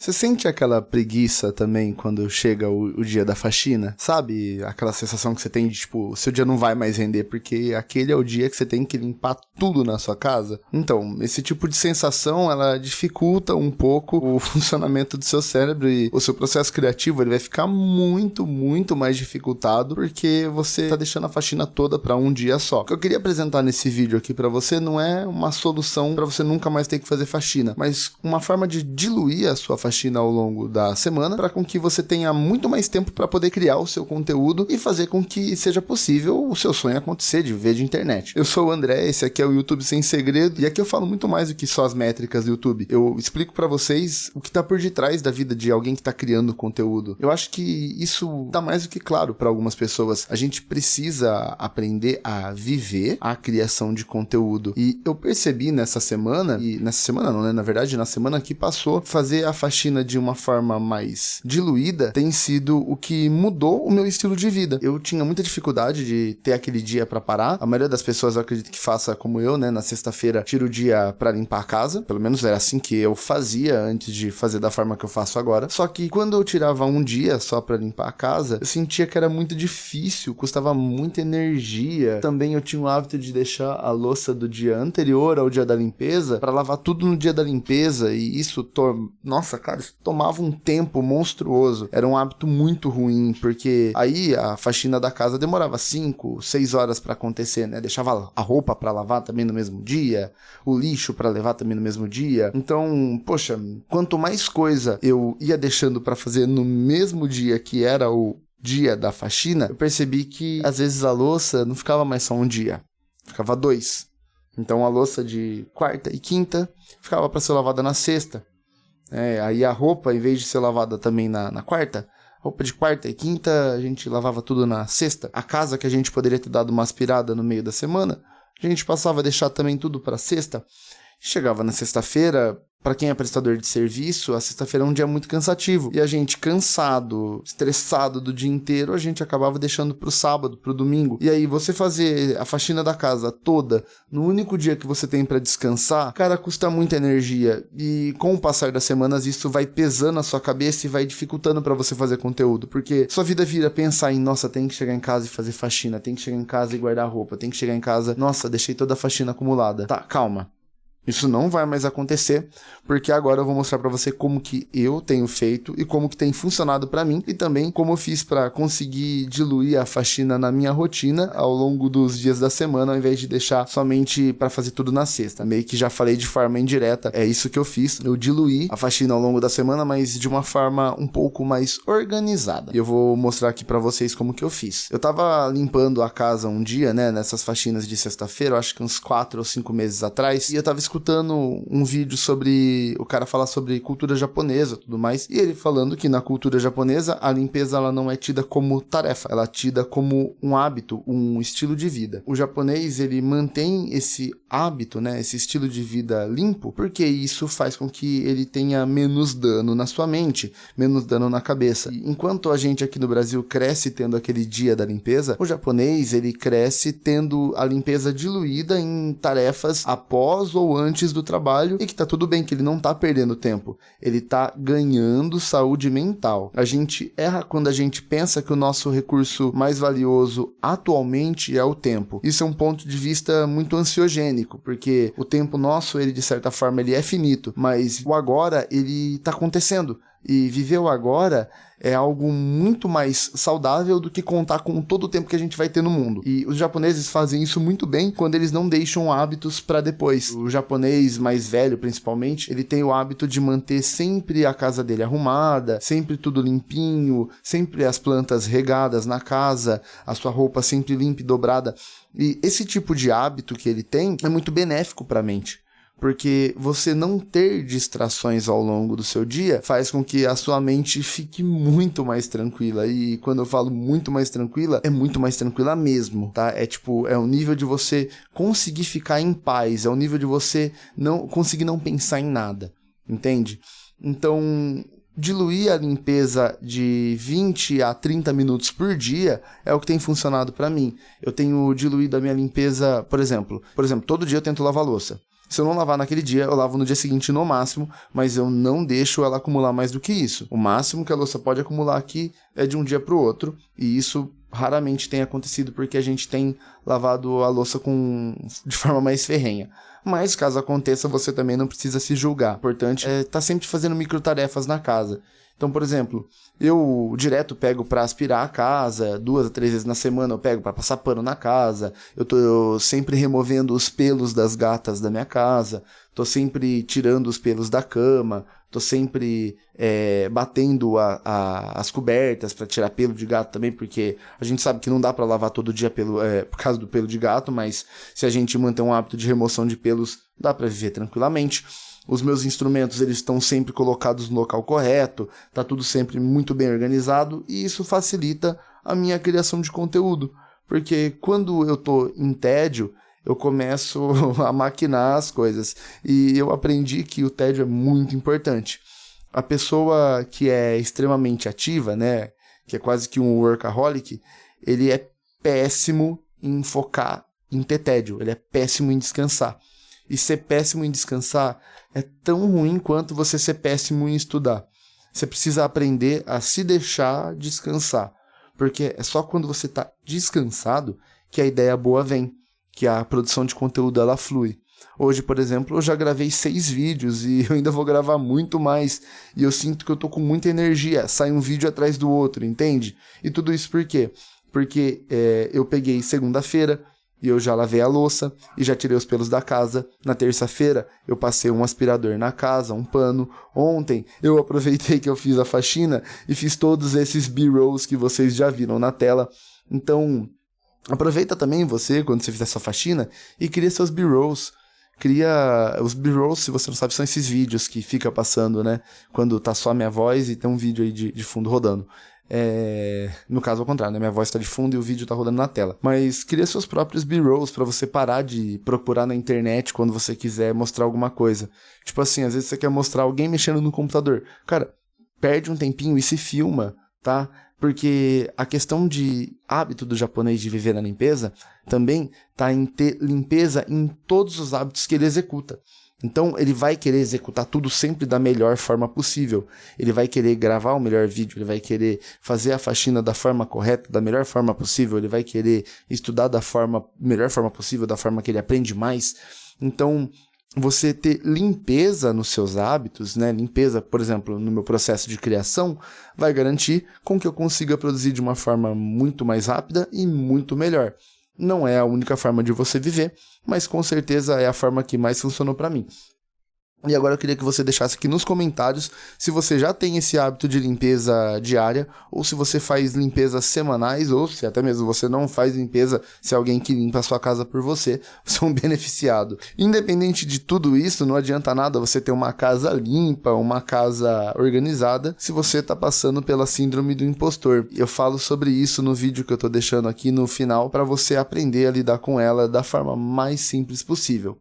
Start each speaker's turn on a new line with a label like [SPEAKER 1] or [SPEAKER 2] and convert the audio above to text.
[SPEAKER 1] Você sente aquela preguiça também quando chega o dia da faxina? Sabe aquela sensação que você tem de, tipo, seu dia não vai mais render porque aquele é o dia que você tem que limpar tudo na sua casa? Então, esse tipo de sensação, ela dificulta um pouco o funcionamento do seu cérebro e o seu processo criativo, ele vai ficar muito, muito mais dificultado porque você tá deixando a faxina toda pra um dia só. O que eu queria apresentar nesse vídeo aqui pra você não é uma solução pra você nunca mais ter que fazer faxina, mas uma forma de diluir a sua faxina ao longo da semana para com que você tenha muito mais tempo para poder criar o seu conteúdo e fazer com que seja possível o seu sonho acontecer de viver de internet. Eu sou o André, esse aqui é o YouTube Sem Segredo e aqui eu falo muito mais do que só as métricas do YouTube. Eu explico para vocês o que tá por detrás da vida de alguém que tá criando conteúdo. Eu acho que isso tá mais do que claro para algumas pessoas. A gente precisa aprender a viver a criação de conteúdo. E eu percebi nessa semana, e nessa semana não, né? Na verdade, na semana que passou, fazer a faxina de uma forma mais diluída tem sido o que mudou o meu estilo de vida. Eu tinha muita dificuldade de ter aquele dia pra parar. A maioria das pessoas, eu acredito que faça como eu, né? Na sexta-feira, tiro o dia pra limpar a casa. Pelo menos era assim que eu fazia antes de fazer da forma que eu faço agora. Só que quando eu tirava um dia só pra limpar a casa, eu sentia que era muito difícil, custava muita energia. Também eu tinha o hábito de deixar a louça do dia anterior ao dia da limpeza pra lavar tudo no dia da limpeza e isso, nossa, cara, isso tomava um tempo monstruoso. Era um hábito muito ruim, porque aí a faxina da casa demorava 5, 6 horas pra acontecer, né? Deixava a roupa pra lavar também no mesmo dia, o lixo pra levar também no mesmo dia. Então, poxa, quanto mais coisa eu ia deixando pra fazer no mesmo dia que era o dia da faxina, eu percebi que às vezes a louça não ficava mais só um dia, ficava 2. Então a louça de quarta e quinta ficava para ser lavada na sexta. Aí a roupa, em vez de ser lavada também na quarta, roupa de quarta e quinta a gente lavava tudo na sexta. A casa que a gente poderia ter dado uma aspirada no meio da semana, a gente passava a deixar também tudo para sexta. Chegava na sexta-feira, para quem é prestador de serviço, a sexta-feira é um dia muito cansativo. E a gente cansado, estressado do dia inteiro, a gente acabava deixando pro sábado, pro domingo. E aí você fazer a faxina da casa toda no único dia que você tem para descansar, cara, custa muita energia. E com o passar das semanas isso vai pesando na sua cabeça e vai dificultando para você fazer conteúdo. Porque sua vida vira pensar em, nossa, tem que chegar em casa e fazer faxina, tem que chegar em casa e guardar roupa, tem que chegar em casa, nossa, deixei toda a faxina acumulada. Tá, calma. Isso não vai mais acontecer, porque agora eu vou mostrar pra você como que eu tenho feito e como que tem funcionado pra mim e também como eu fiz pra conseguir diluir a faxina na minha rotina ao longo dos dias da semana, ao invés de deixar somente pra fazer tudo na sexta. Meio que já falei de forma indireta, é isso que eu fiz. Eu diluí a faxina ao longo da semana, mas de uma forma um pouco mais organizada. E eu vou mostrar aqui pra vocês como que eu fiz. Eu tava limpando a casa um dia, né, nessas faxinas de sexta-feira, eu acho que uns 4 ou 5 meses atrás, e eu tava escutando um vídeo sobre o cara falar sobre cultura japonesa e tudo mais, e ele falando que na cultura japonesa a limpeza ela não é tida como tarefa, ela é tida como um hábito, um estilo de vida. O japonês ele mantém esse hábito, né, esse estilo de vida limpo, porque isso faz com que ele tenha menos dano na sua mente, menos dano na cabeça. E enquanto a gente aqui no Brasil cresce tendo aquele dia da limpeza, o japonês ele cresce tendo a limpeza diluída em tarefas após ou antes do trabalho e que tá tudo bem, que ele não tá perdendo tempo, ele tá ganhando saúde mental. A gente erra quando a gente pensa que o nosso recurso mais valioso atualmente é o tempo. Isso é um ponto de vista muito ansiogênico, porque o tempo nosso, ele de certa forma, ele é finito, mas o agora, ele tá acontecendo. E viver o agora é algo muito mais saudável do que contar com todo o tempo que a gente vai ter no mundo. E os japoneses fazem isso muito bem quando eles não deixam hábitos para depois. O japonês mais velho, principalmente, ele tem o hábito de manter sempre a casa dele arrumada, sempre tudo limpinho, sempre as plantas regadas na casa, a sua roupa sempre limpa e dobrada. E esse tipo de hábito que ele tem é muito benéfico para a mente. Porque você não ter distrações ao longo do seu dia faz com que a sua mente fique muito mais tranquila. E quando eu falo muito mais tranquila, é muito mais tranquila mesmo, tá? É o nível de você conseguir ficar em paz, é o nível de você não conseguir não pensar em nada, entende? Então, diluir a limpeza de 20 a 30 minutos por dia é o que tem funcionado para mim. Eu tenho diluído a minha limpeza, por exemplo, todo dia eu tento lavar louça. Se eu não lavar naquele dia, eu lavo no dia seguinte no máximo, mas eu não deixo ela acumular mais do que isso. O máximo que a louça pode acumular aqui é de um dia para o outro, e isso raramente tem acontecido porque a gente tem lavado a louça de forma mais ferrenha. Mas caso aconteça, você também não precisa se julgar. O importante é estar sempre fazendo microtarefas na casa. Então, por exemplo, eu direto pego para aspirar a casa, 2 a 3 vezes na semana eu pego para passar pano na casa, eu tô sempre removendo os pelos das gatas da minha casa, tô sempre tirando os pelos da cama, tô sempre batendo as cobertas para tirar pelo de gato também, porque a gente sabe que não dá para lavar todo dia por causa do pelo de gato, mas se a gente manter um hábito de remoção de pelos, dá para viver tranquilamente. Os meus instrumentos, eles estão sempre colocados no local correto, tá tudo sempre muito bem organizado, e isso facilita a minha criação de conteúdo, porque quando eu tô em tédio, eu começo a maquinar as coisas, e eu aprendi que o tédio é muito importante. A pessoa que é extremamente ativa, né, que é quase que um workaholic, ele é péssimo em focar em ter tédio, ele é péssimo em descansar. E ser péssimo em descansar é tão ruim quanto você ser péssimo em estudar. Você precisa aprender a se deixar descansar, porque é só quando você está descansado que a ideia boa vem, que a produção de conteúdo ela flui. Hoje, por exemplo, eu já gravei 6 vídeos e eu ainda vou gravar muito mais, e eu sinto que eu tô com muita energia, sai um vídeo atrás do outro, entende? E tudo isso por quê? Porque eu peguei segunda-feira, e eu já lavei a louça e já tirei os pelos da casa. Na terça-feira eu passei um aspirador na casa, um pano. Ontem eu aproveitei que eu fiz a faxina e fiz todos esses B-rolls que vocês já viram na tela. Então aproveita também você, quando você fizer sua faxina, e cria seus B-rolls. Cria os B-rolls, se você não sabe, são esses vídeos que fica passando, né? Quando tá só a minha voz e tem um vídeo aí de fundo rodando. No caso ao contrário, né? Minha voz está de fundo e o vídeo está rodando na tela. Mas cria seus próprios B-rolls para você parar de procurar na internet quando você quiser mostrar alguma coisa. Tipo assim, às vezes você quer mostrar alguém mexendo no computador. Cara, perde um tempinho e se filma, tá? Porque a questão de hábito do japonês de viver na limpeza também está em ter limpeza em todos os hábitos que ele executa. Então ele vai querer executar tudo sempre da melhor forma possível. Ele vai querer gravar o melhor vídeo, ele vai querer fazer a faxina da forma correta, da melhor forma possível, ele vai querer estudar da melhor forma possível, da forma que ele aprende mais. Então, você ter limpeza nos seus hábitos, né? Limpeza, por exemplo, no meu processo de criação, vai garantir com que eu consiga produzir de uma forma muito mais rápida e muito melhor. Não é a única forma de você viver, mas com certeza é a forma que mais funcionou para mim. E agora eu queria que você deixasse aqui nos comentários se você já tem esse hábito de limpeza diária, ou se você faz limpezas semanais, ou se até mesmo você não faz limpeza, se é alguém que limpa a sua casa por você, você é um beneficiado. Independente de tudo isso, não adianta nada você ter uma casa limpa, uma casa organizada, se você está passando pela síndrome do impostor. Eu falo sobre isso no vídeo que eu estou deixando aqui no final, para você aprender a lidar com ela da forma mais simples possível.